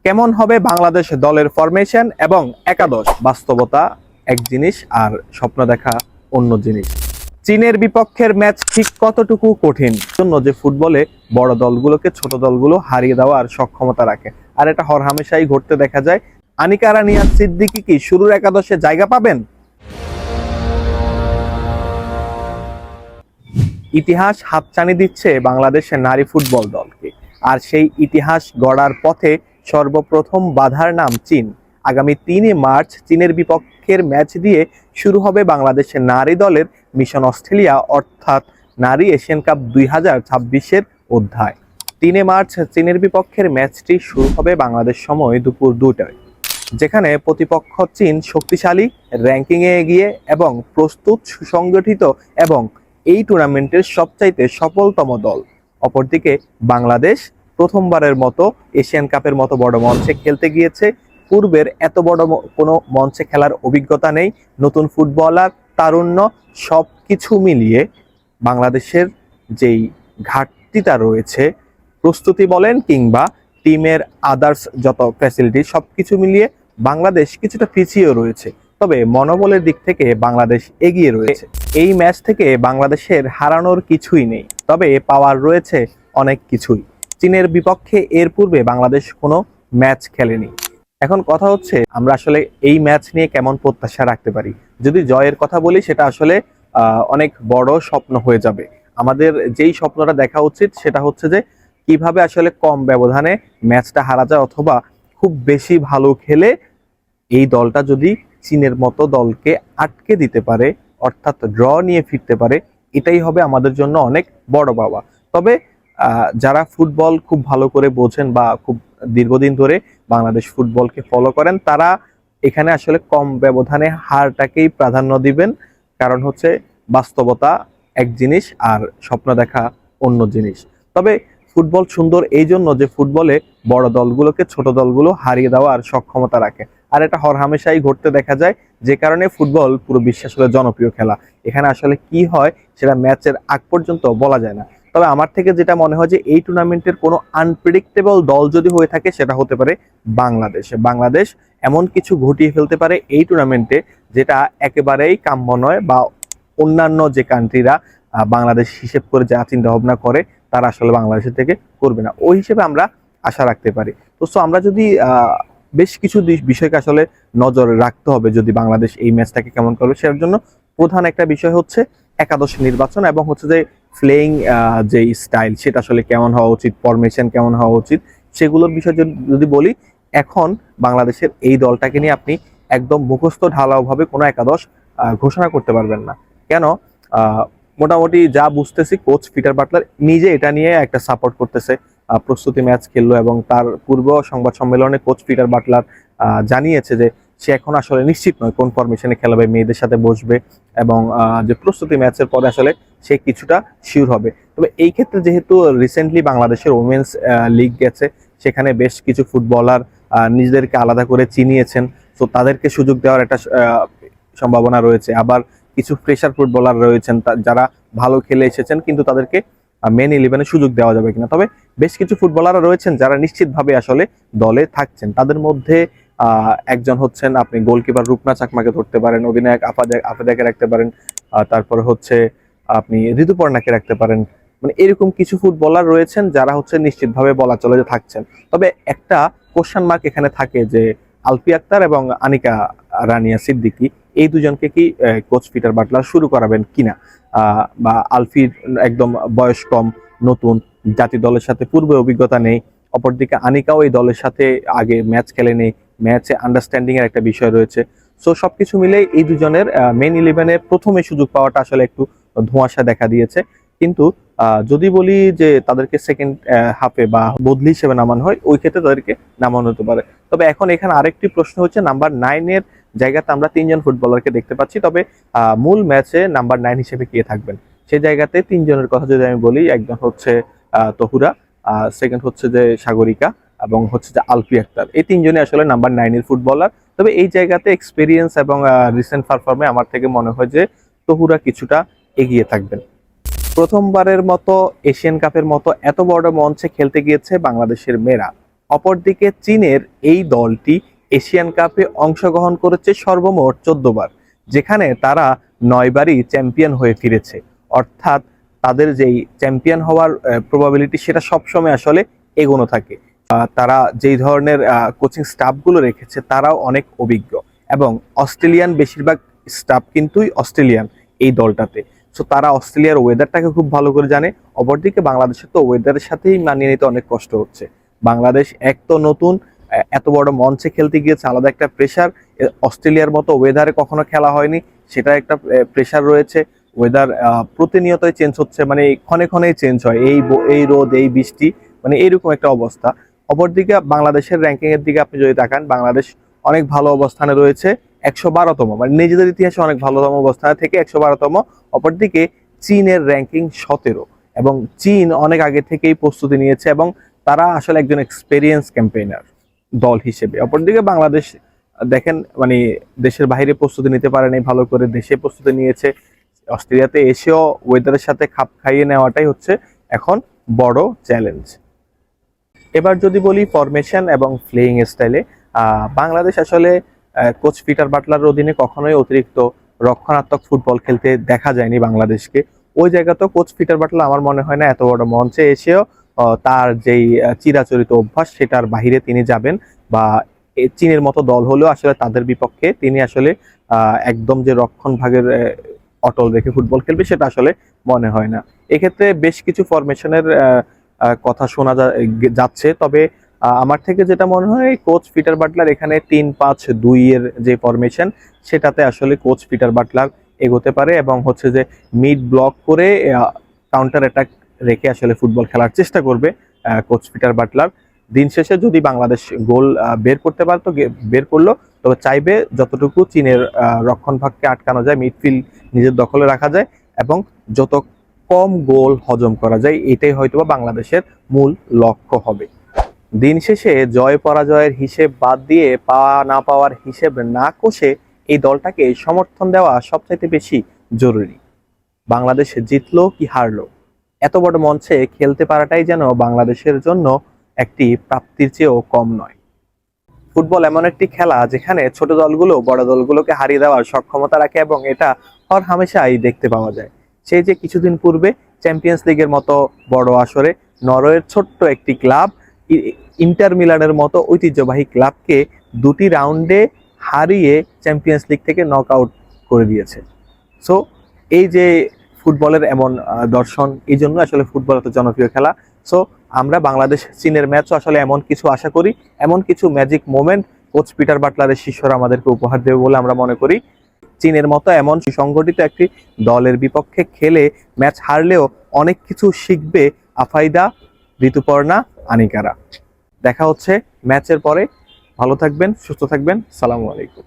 কেমন হবে বাংলাদেশ দলের ফরমেশন এবং একাদশ? বাস্তবতা এক জিনিস আর স্বপ্ন দেখা অন্য জিনিস। চীনের বিপক্ষের ম্যাচ ঠিক কতটুকু কঠিন জন্য যে ফুটবলে বড় দলগুলোকে ছোট দলগুলো হারিয়ে দেওয়ার সক্ষমতা রাখে, আর এটা হরহামেশাই ঘটতে দেখা যায়। আনিকা রানিয়া সিদ্দিকী কি শুরুর একাদশে জায়গা পাবেন? ইতিহাস হাতছানি দিচ্ছে বাংলাদেশের নারী ফুটবল দলকে, আর সেই ইতিহাস গড়ার পথে সর্বপ্রথম বাধার নাম চীন। আগামী 3 মার্চ চীনের বিপক্ষের ম্যাচ দিয়ে শুরু হবে বাংলাদেশের নারী দলের মিশন অস্ট্রেলিয়া, অর্থাৎ নারী এশিয়ান কাপ 2026-এর অধ্যায়। 3 মার্চ চীনের বিপক্ষের ম্যাচটি শুরু হবে বাংলাদেশ সময় দুপুর 2টায়, যেখানে প্রতিপক্ষ চীন শক্তিশালী, র্যাঙ্কিংয়ে এগিয়ে এবং প্রস্তুত, সুসংগঠিত এবং এই টুর্নামেন্টের সবচাইতে সফলতম দল। অপরদিকে বাংলাদেশ প্রথমবারের মতো এশিয়ান কাপের মতো বড় মঞ্চে খেলতে গিয়েছে। পূর্বের এত বড় কোনো মঞ্চে খেলার অভিজ্ঞতা নেই। নতুন ফুটবলার, তারুণ্য সবকিছু মিলিয়ে বাংলাদেশের যেই ঘাটতিটা রয়েছে, প্রস্তুতি বলেন কিংবা টিমের আদার্স যত ফ্যাসিলিটি সবকিছু মিলিয়ে বাংলাদেশ কিছুটা পিছিয়ে রয়েছে। তবে মনোবলের দিক থেকে বাংলাদেশ এগিয়ে রয়েছে। এই ম্যাচ থেকে বাংলাদেশের হারানোর কিছুই নেই, তবে পাওয়ার রয়েছে অনেক কিছুই। চীনের বিপক্ষে এর পূর্বে বাংলাদেশ কোনো ম্যাচ খেলেনি। এখন কথা হচ্ছে আমরা আসলে এই ম্যাচ নিয়ে কেমন প্রত্যাশা রাখতে পারি। যদি জয়ের কথা বলি, সেটা আসলে অনেক বড় স্বপ্ন হয়ে যাবে। আমাদের যেই স্বপ্নটা দেখা উচিত সেটা হচ্ছে যে কিভাবে আসলে কম ব্যবধানে ম্যাচটা হারা যায়, অথবা খুব বেশি ভালো খেলে এই দলটা যদি চীনের মতো দলকে আটকে দিতে পারে, অর্থাৎ ড্র নিয়ে ফিরতে পারে, এটাই হবে আমাদের জন্য অনেক বড় পাওয়া। তবে যারা ফুটবল খুব ভালো করে বোঝেন বা খুব দীর্ঘদিন ধরে বাংলাদেশ ফুটবলকে ফলো করেন, তারা এখানে আসলে কম ব্যবধানে হারটাকেই প্রাধান্য দিবেন। কারণ হচ্ছে বাস্তবতা এক জিনিস আর স্বপ্ন দেখা অন্য জিনিস। তবে ফুটবল সুন্দর এই জন্য যে ফুটবলে বড় দলগুলোকে ছোট দলগুলো হারিয়ে দেওয়ার সক্ষমতা রাখে, আর এটা হরহামেশাই ঘটতে দেখা যায়। যে কারণে ফুটবল পুরো বিশ্বে আসলে জনপ্রিয় খেলা। এখানে আসলে কি হয় সেটা ম্যাচের আগ পর্যন্ত বলা যায় না। তবে আমার থেকে যেটা মনে হয় যে এই টুর্নামেন্টের কোনো আনপ্রেডিক্টেবল দল যদি হয়ে থাকে, সেটা হতে পারে বাংলাদেশ। বাংলাদেশ এমন কিছু ঘটিয়ে ফেলতে পারে এই টুর্নামেন্টে যেটা একেবারেই কাম্য নয়, বা অন্যান্য যে কান্ট্রিরা বাংলাদেশ হিসেব করে যা চিন্তা ভাবনা করে, তারা আসলে বাংলাদেশের থেকে করবে না। ওই হিসেবে আমরা আশা রাখতে পারি। তো আমরা যদি বেশ কিছু বিষয়কে আসলে নজর রাখতে হবে যদি বাংলাদেশ এই ম্যাচটাকে কেমন করবে। সেটার জন্য প্রধান একটা বিষয় হচ্ছে একাদশ নির্বাচন, এবং হচ্ছে যে প্লেইং যে স্টাইল সেটা আসলে কেমন হওয়া উচিত, ফরমেশন কেমন হওয়া উচিত, সেগুলোর বিষয় যদি বলি, এখন বাংলাদেশের এই দলটাকে নিয়ে আপনি একদম মুখস্থ ঢালাওভাবে কোনো একাদশ ঘোষণা করতে পারবেন না। কেন? মোটামুটি যা বুঝতেছি, কোচ পিটার বাটলার নিজে এটা নিয়ে একটা সাপোর্ট করতেছে। প্রস্তুতি ম্যাচ খেললো এবং তার পূর্ব সংবাদ সম্মেলনে কোচ পিটার বাটলার জানিয়েছে যে সে এখন আসলে নিশ্চিত নয় কোন ফরমেশনে খেলাবে, মেয়েদের সাথে বসবে এবং যে প্রস্তুতি ম্যাচের পরে আসলে সে কিছুটা শিওর হবে। তবে এই ক্ষেত্রে যেহেতু রিসেন্টলি বাংলাদেশের ওমেন্স লিগ গেছে, সেখানে বেশ কিছু ফুটবলার নিজেদেরকে আলাদা করে চিনিয়েছেন, তো তাদেরকে সুযোগ দেওয়ার একটা সম্ভাবনা রয়েছে। আবার কিছু ফ্রেশার ফুটবলার রয়েছেন যারা ভালো খেলে এসেছেন, কিন্তু তাদেরকে মেন 11-এ সুযোগ দেওয়া যাবে কিনা। তবে বেশ কিছু ফুটবলাররা রয়েছেন যারা নিশ্চিতভাবে আসলে দলে থাকছেন। তাদের মধ্যে একজন হচ্ছেন, আপনি গোলকিপার রূপনা চাকমাকে ধরতে পারেন, অধিনায়ক আফেদাকে রাখতে পারেন, তারপরে হচ্ছে আপনি ঋতুপর্ণাকে রাখতে পারেন। মানে এরকম কিছু ফুটবলার রয়েছেন যারা হচ্ছে নিশ্চিতভাবে বলা চলে যে থাকছেন। তবে একটা কোশ্চেন মার্ক এখানে থাকে যে আলফি আক্তার এবং আনিকা রানিয়া সিদ্দিকী, এই দুজনকে কি কোচ পিটার বাটলার শুরু করাবেন কিনা, বা আলফির একদম বয়স কম, নতুন, জাতীয় দলের সাথে পূর্বে অভিজ্ঞতা নেই। অপরদিকে আনিকাও এই দলের সাথে আগে ম্যাচ খেলেনি, ম্যাচে আন্ডারস্ট্যান্ডিং এর একটা বিষয় রয়েছে। সো সবকিছু মিলে এই দুজনের মেন 11-এ প্রথমে সুযোগ পাওয়াটা আসলে একটু ধোঁয়াশা দেখা দিয়েছে। কিন্তু যদি বলি যে তাদেরকে সেকেন্ড হাফে বা বদলি হিসেবে নামানো হয়, ওই ক্ষেত্রে তাদেরকে নামানো হতে পারে। তবে এখন এখানে আরেকটি প্রশ্ন হচ্ছে, নাম্বার 9-এর জায়গাতে আমরা 3 জন ফুটবলারকে দেখতে পাচ্ছি, তবে মূল ম্যাচে নাম্বার 9 হিসেবে কে থাকবেন? সেই জায়গাতে 3 জনের কথা যদি আমি বলি, একজন হচ্ছে তহুরা, সেকেন্ড হচ্ছে যে সাগরিকা, এবং হচ্ছে যে আলফি আক্তার। এই 3 জনই আসলে নাম্বার 9-এর ফুটবলার। তবে এই জায়গাতে এক্সপিরিয়েন্স এবং রিসেন্ট পারফর্মে আমার থেকে মনে হয় যে তহুরা কিছুটা এগিয়ে থাকবেন। প্রথমবারের মতো এশিয়ান কাপের মতো এত বড় মঞ্চে খেলতে গিয়েছে বাংলাদেশের মেয়েরা। অপরদিকে চীনের এই দলটি এশিয়ান কাপে অংশগ্রহণ করেছে সর্বমোট 14 বার, যেখানে তারা 9 বারই চ্যাম্পিয়ন হয়ে ফিরেছে। অর্থাৎ তাদের যেই চ্যাম্পিয়ন হওয়ার প্রবাবিলিটি সেটা সবসময় আসলে এগোনো থাকে। তারা যেই ধরনের কোচিং স্টাফগুলো রেখেছে তারাও অনেক অভিজ্ঞ, এবং অস্ট্রেলিয়ান বেশিরভাগ স্টাফ কিন্তুই অস্ট্রেলিয়ান এই দলটাতে। সো তারা অস্ট্রেলিয়ার ওয়েদারটাকে খুব ভালো করে জানে। অপরদিকে বাংলাদেশের তো ওয়েদারের সাথেই মানিয়ে নিতে অনেক কষ্ট হচ্ছে। বাংলাদেশ এক তো নতুন, এত বড় মঞ্চে খেলতে গিয়েছে, আলাদা একটা প্রেশার। অস্ট্রেলিয়ার মতো ওয়েদারে কখনো খেলা হয়নি, সেটা একটা প্রেশার রয়েছে। ওয়েদার প্রতিনিয়তই চেঞ্জ হচ্ছে, মানে ক্ষণে ক্ষণেই চেঞ্জ হয়, এই রোদ এই বৃষ্টি, মানে এইরকম একটা অবস্থা। অপরদিকে বাংলাদেশের র্যাঙ্কিং এর দিকে আপনি যদি তাকান, বাংলাদেশ অনেক ভালো অবস্থানে রয়েছে, 112তম, মানে নিজেদের ইতিহাসে অনেক ভালোতম অবস্থানে থেকে 112তম। অপরদিকে চীনের র্যাঙ্কিং 17, এবং চীন অনেক আগে থেকেই প্রস্তুতি নিয়েছে, এবং তারা আসলে একজন এক্সপেরিয়েন্স ক্যাম্পেইনার দল হিসেবে। অপরদিকে বাংলাদেশ দেখেন, মানে দেশের বাইরে প্রস্তুতি নিতে পারে নাই ভালো করে, দেশে প্রস্তুতি নিয়েছে। অস্ট্রেলিয়াতে এসেও ওয়েদারের সাথে খাপ খাইয়ে নেওয়াটাই হচ্ছে এখন বড় চ্যালেঞ্জ। এবার যদি বলি ফরমেশন এবং প্লেয়িং স্টাইলে, বাংলাদেশ আসলে কোচ পিটার বাটলার অধীনে কখনোই অতিরিক্ত রক্ষণাত্মক ফুটবল খেলতে দেখা যায়নি বাংলাদেশকে। ওই জায়গাতেও কোচ পিটার বাটলার আমার মনে হয় না এত বড় মঞ্চে এসেও তার যেই চিরাচরিত অভ্যাস সেটার বাহিরে তিনি যাবেন, বা চীনের মতো দল হলেও আসলে তাদের বিপক্ষে তিনি আসলে একদম যে রক্ষণ ভাগের অটল রেখে ফুটবল খেলবে সেটা আসলে মনে হয় না। এক্ষেত্রে বেশ কিছু ফরমেশনের কথা শোনা যাচ্ছে, তবে আমার থেকে যেটা মনে হয় কোচ পিটার বাটলার এখানে 3-5-2 এর যে ফরমেশন সেটাতে আসলে কোচ পিটার বাটলার এগোতে পারে, এবং হচ্ছে যে মিড ব্লক করে কাউন্টার অ্যাটাক রেখে আসলে ফুটবল খেলার চেষ্টা করবে কোচ পিটার বাটলার। দিন শেষে যদি বাংলাদেশ গোল বের করতে পারে তো বের করলো, তবে চাইবে যতটুকু চীনের রক্ষণ ভাগকে আটকানো যায়, মিডফিল্ড নিজের দখলে রাখা যায়, এবং যত কম গোল হজম করা যায়, এটাই হয়তোবা বাংলাদেশের মূল লক্ষ্য হবে। দিন শেষে জয় পরাজয়ের হিসেব বাদ দিয়ে পাওয়া না পাওয়ার হিসেব না কষে এই দলটাকে সমর্থন দেওয়া সবচাইতে বেশি জরুরি। বাংলাদেশ জিতলো কি হারলো, এত বড় মঞ্চে খেলতে পারাটাই যেন বাংলাদেশের জন্য একটি প্রাপ্তির চেয়েও কম নয়। ফুটবল এমন একটি খেলা যেখানে ছোট দলগুলো বড় দলগুলোকে হারিয়ে দেওয়ার সক্ষমতা রাখে, এবং এটা হর হামেশাই দেখতে পাওয়া যায়। সেই যে কিছুদিন পূর্বে চ্যাম্পিয়ন্স লিগের মতো বড় আসরে নরওয়ের ছোট্ট একটি ক্লাব ইন্টার মিলানের মতো ঐতিহ্যবাহী ক্লাবকে 2টি রাউন্ডে হারিয়ে চ্যাম্পিয়ন্স লিগ থেকে নক আউট করে দিয়েছে। সো এই যে ফুটবলের এমন দর্শন, এই জন্য আসলে ফুটবল এত জনপ্রিয় খেলা। সো আমরা বাংলাদেশ চীনের ম্যাচও আসলে এমন কিছু আশা করি, এমন কিছু ম্যাজিক মোমেন্ট কোচ পিটার বাটলারের শিষ্যরা আমাদেরকে উপহার দেবে বলে আমরা মনে করি। চীনের মতো এমন সুসংগঠিত একটি দলের বিপক্ষে খেলে ম্যাচ হারলেও অনেক কিছু শিখবে আফাইদা, ঋতুপর্ণা, আনিকারা। দেখা হচ্ছে ম্যাচের পরে। ভালো থাকবেন, সুস্থ থাকবেন। সালামু আলাইকুম।